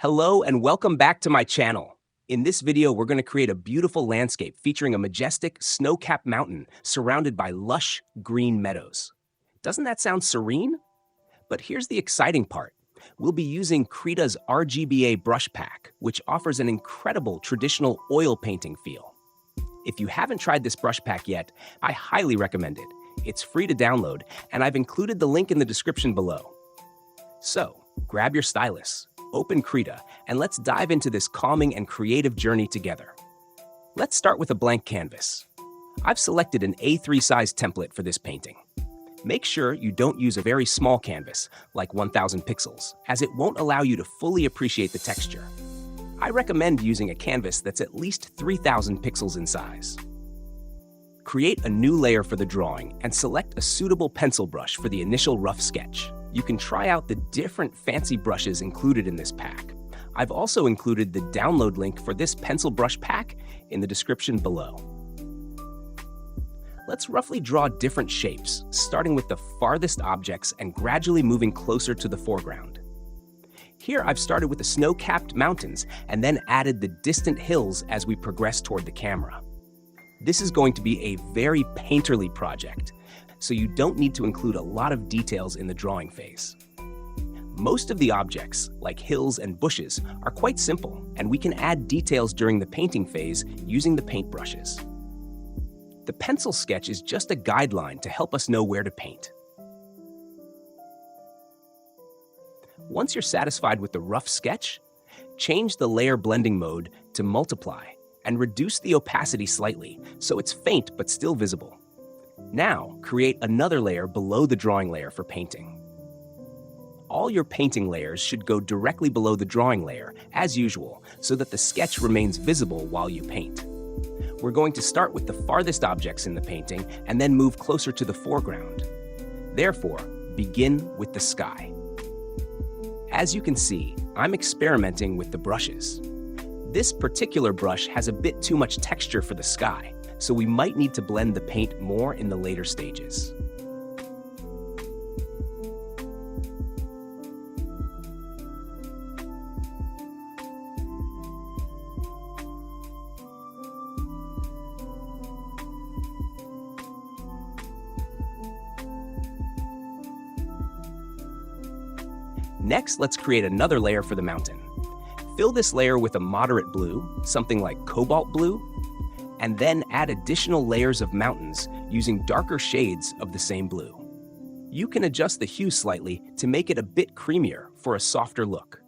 Hello and welcome back to my channel. In this video, we're going to create a beautiful landscape featuring a majestic snow-capped mountain surrounded by lush green meadows. Doesn't that sound serene? But here's the exciting part. We'll be using Krita's RGBA brush pack, which offers an incredible traditional oil painting feel. If you haven't tried this brush pack yet, I highly recommend it. It's free to download, and I've included the link in the description below. So, grab your stylus, open Krita, and let's dive into this calming and creative journey together. Let's start with a blank canvas. I've selected an A3 size template for this painting. Make sure you don't use a very small canvas, like 1000 pixels, as it won't allow you to fully appreciate the texture. I recommend using a canvas that's at least 3000 pixels in size. Create a new layer for the drawing and select a suitable pencil brush for the initial rough sketch. You can try out the different fancy brushes included in this pack. I've also included the download link for this pencil brush pack in the description below. Let's roughly draw different shapes, starting with the farthest objects and gradually moving closer to the foreground. Here I've started with the snow-capped mountains and then added the distant hills as we progress toward the camera. This is going to be a very painterly project, so you don't need to include a lot of details in the drawing phase. Most of the objects, like hills and bushes, are quite simple, and we can add details during the painting phase using the paintbrushes. The pencil sketch is just a guideline to help us know where to paint. Once you're satisfied with the rough sketch, change the layer blending mode to multiply and reduce the opacity slightly so it's faint but still visible. Now, create another layer below the drawing layer for painting. All your painting layers should go directly below the drawing layer, as usual, so that the sketch remains visible while you paint. We're going to start with the farthest objects in the painting and then move closer to the foreground. Therefore, begin with the sky. As you can see, I'm experimenting with the brushes. This particular brush has a bit too much texture for the sky, so we might need to blend the paint more in the later stages. Next, let's create another layer for the mountain. Fill this layer with a moderate blue, something like cobalt blue, and then add additional layers of mountains using darker shades of the same blue. You can adjust the hue slightly to make it a bit creamier for a softer look.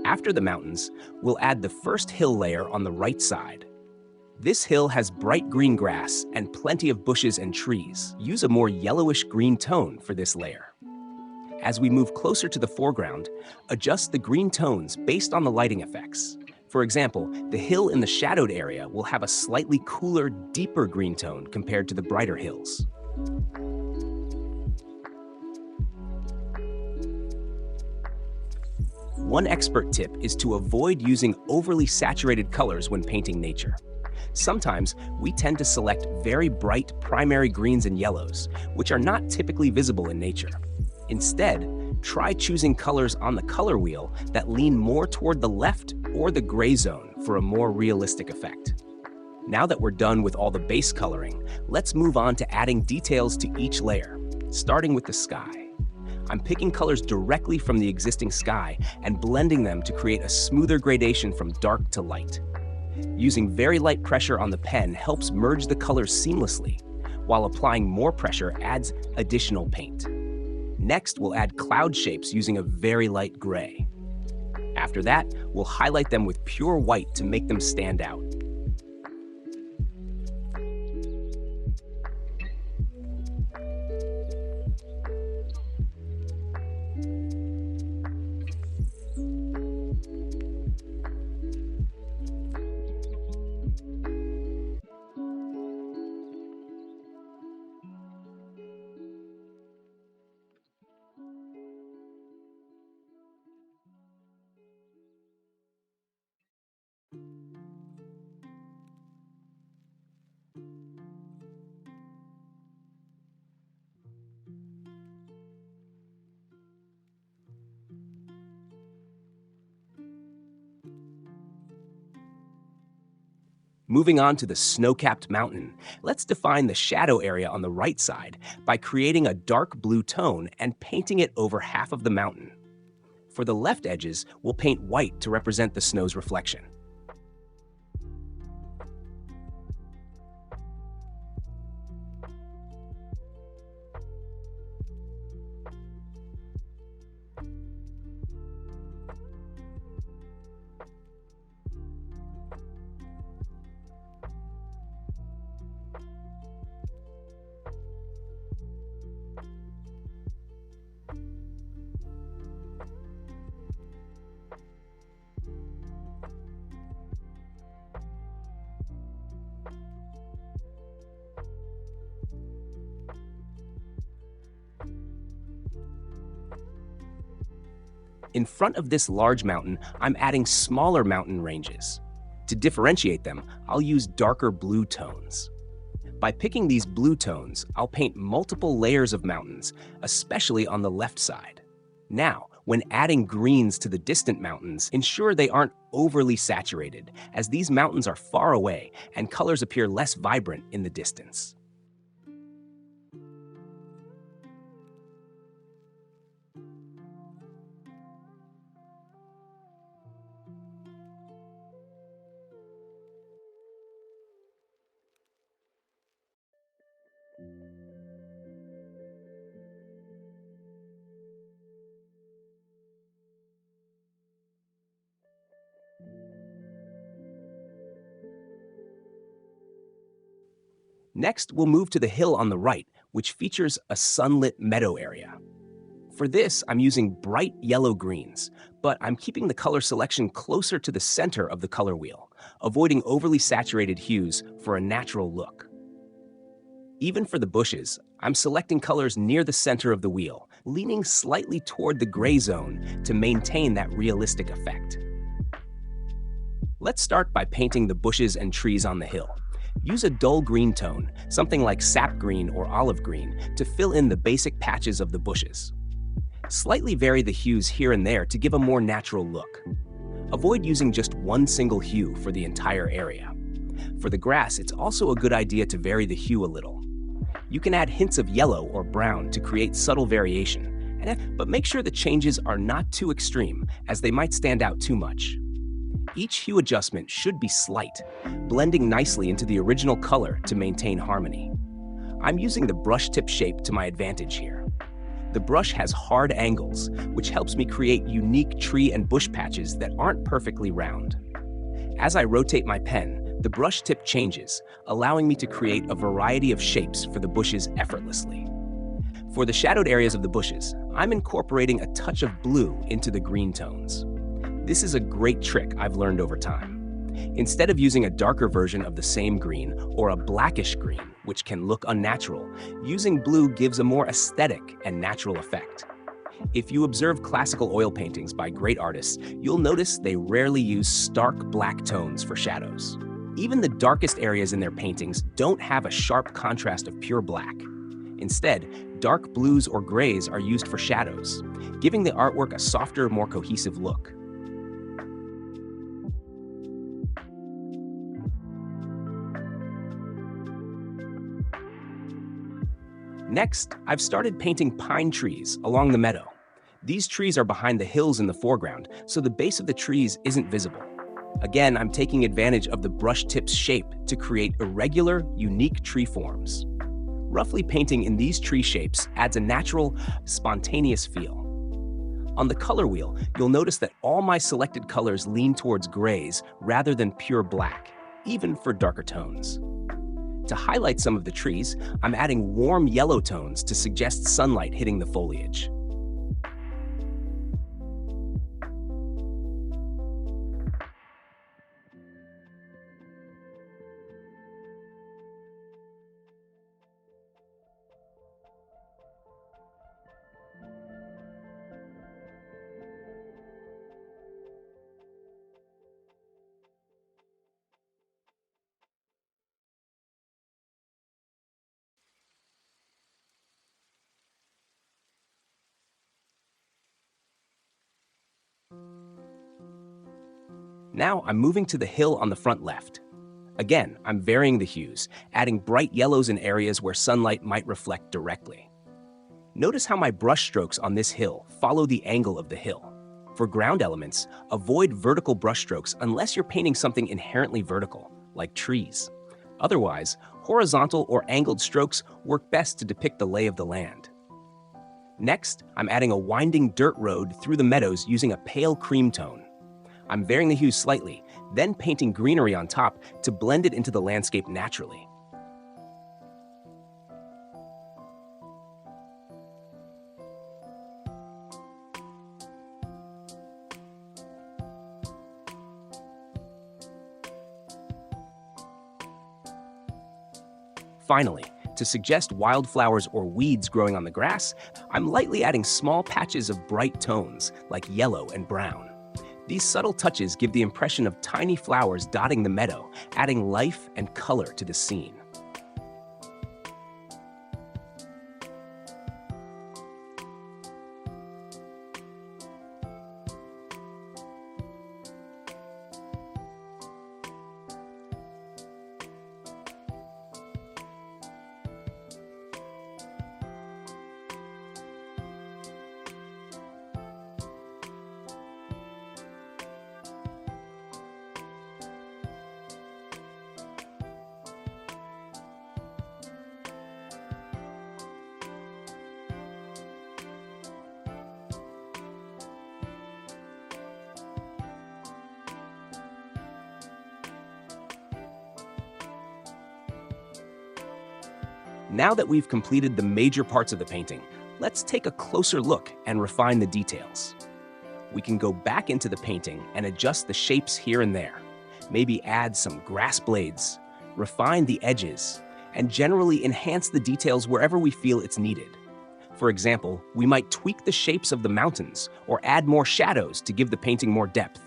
After the mountains, we'll add the first hill layer on the right side. This hill has bright green grass and plenty of bushes and trees. Use a more yellowish green tone for this layer. As we move closer to the foreground, adjust the green tones based on the lighting effects. For example, the hill in the shadowed area will have a slightly cooler, deeper green tone compared to the brighter hills. One expert tip is to avoid using overly saturated colors when painting nature. Sometimes, we tend to select very bright primary greens and yellows, which are not typically visible in nature. Instead, try choosing colors on the color wheel that lean more toward the left or the gray zone for a more realistic effect. Now that we're done with all the base coloring, let's move on to adding details to each layer, starting with the sky. I'm picking colors directly from the existing sky and blending them to create a smoother gradation from dark to light. Using very light pressure on the pen helps merge the colors seamlessly, while applying more pressure adds additional paint. Next, we'll add cloud shapes using a very light gray. After that, we'll highlight them with pure white to make them stand out. Moving on to the snow-capped mountain, let's define the shadow area on the right side by creating a dark blue tone and painting it over half of the mountain. For the left edges, we'll paint white to represent the snow's reflection. In front of this large mountain, I'm adding smaller mountain ranges. To differentiate them, I'll use darker blue tones. By picking these blue tones, I'll paint multiple layers of mountains, especially on the left side. Now, when adding greens to the distant mountains, ensure they aren't overly saturated, as these mountains are far away and colors appear less vibrant in the distance. Next, we'll move to the hill on the right, which features a sunlit meadow area. For this, I'm using bright yellow greens, but I'm keeping the color selection closer to the center of the color wheel, avoiding overly saturated hues for a natural look. Even for the bushes, I'm selecting colors near the center of the wheel, leaning slightly toward the gray zone to maintain that realistic effect. Let's start by painting the bushes and trees on the hill. Use a dull green tone, something like sap green or olive green, to fill in the basic patches of the bushes. Slightly vary the hues here and there to give a more natural look. Avoid using just one single hue for the entire area. For the grass, it's also a good idea to vary the hue a little. You can add hints of yellow or brown to create subtle variation, but make sure the changes are not too extreme, as they might stand out too much. Each hue adjustment should be slight, blending nicely into the original color to maintain harmony. I'm using the brush tip shape to my advantage here. The brush has hard angles, which helps me create unique tree and bush patches that aren't perfectly round. As I rotate my pen, the brush tip changes, allowing me to create a variety of shapes for the bushes effortlessly. For the shadowed areas of the bushes, I'm incorporating a touch of blue into the green tones. This is a great trick I've learned over time. Instead of using a darker version of the same green or a blackish green, which can look unnatural, using blue gives a more aesthetic and natural effect. If you observe classical oil paintings by great artists, you'll notice they rarely use stark black tones for shadows. Even the darkest areas in their paintings don't have a sharp contrast of pure black. Instead, dark blues or grays are used for shadows, giving the artwork a softer, more cohesive look. Next, I've started painting pine trees along the meadow. These trees are behind the hills in the foreground, so the base of the trees isn't visible. Again, I'm taking advantage of the brush tip's shape to create irregular, unique tree forms. Roughly painting in these tree shapes adds a natural, spontaneous feel. On the color wheel, you'll notice that all my selected colors lean towards grays rather than pure black, even for darker tones. To highlight some of the trees, I'm adding warm yellow tones to suggest sunlight hitting the foliage. Now I'm moving to the hill on the front left. Again, I'm varying the hues, adding bright yellows in areas where sunlight might reflect directly. Notice how my brush strokes on this hill follow the angle of the hill. For ground elements, avoid vertical brushstrokes unless you're painting something inherently vertical, like trees. Otherwise, horizontal or angled strokes work best to depict the lay of the land. Next, I'm adding a winding dirt road through the meadows using a pale cream tone. I'm varying the hues slightly, then painting greenery on top to blend it into the landscape naturally. Finally, to suggest wildflowers or weeds growing on the grass, I'm lightly adding small patches of bright tones, like yellow and brown. These subtle touches give the impression of tiny flowers dotting the meadow, adding life and color to the scene. Now that we've completed the major parts of the painting, let's take a closer look and refine the details. We can go back into the painting and adjust the shapes here and there. Maybe add some grass blades, refine the edges, and generally enhance the details wherever we feel it's needed. For example, we might tweak the shapes of the mountains or add more shadows to give the painting more depth.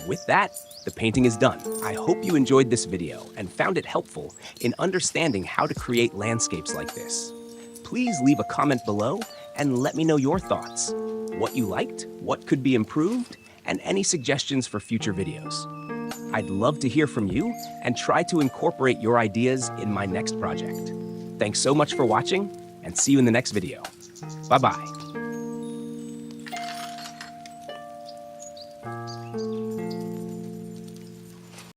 With that, the painting is done. I hope you enjoyed this video and found it helpful in understanding how to create landscapes like this. Please leave a comment below and let me know your thoughts, what you liked, what could be improved, and any suggestions for future videos. I'd love to hear from you and try to incorporate your ideas in my next project. Thanks so much for watching, and see you in the next video. Bye-bye.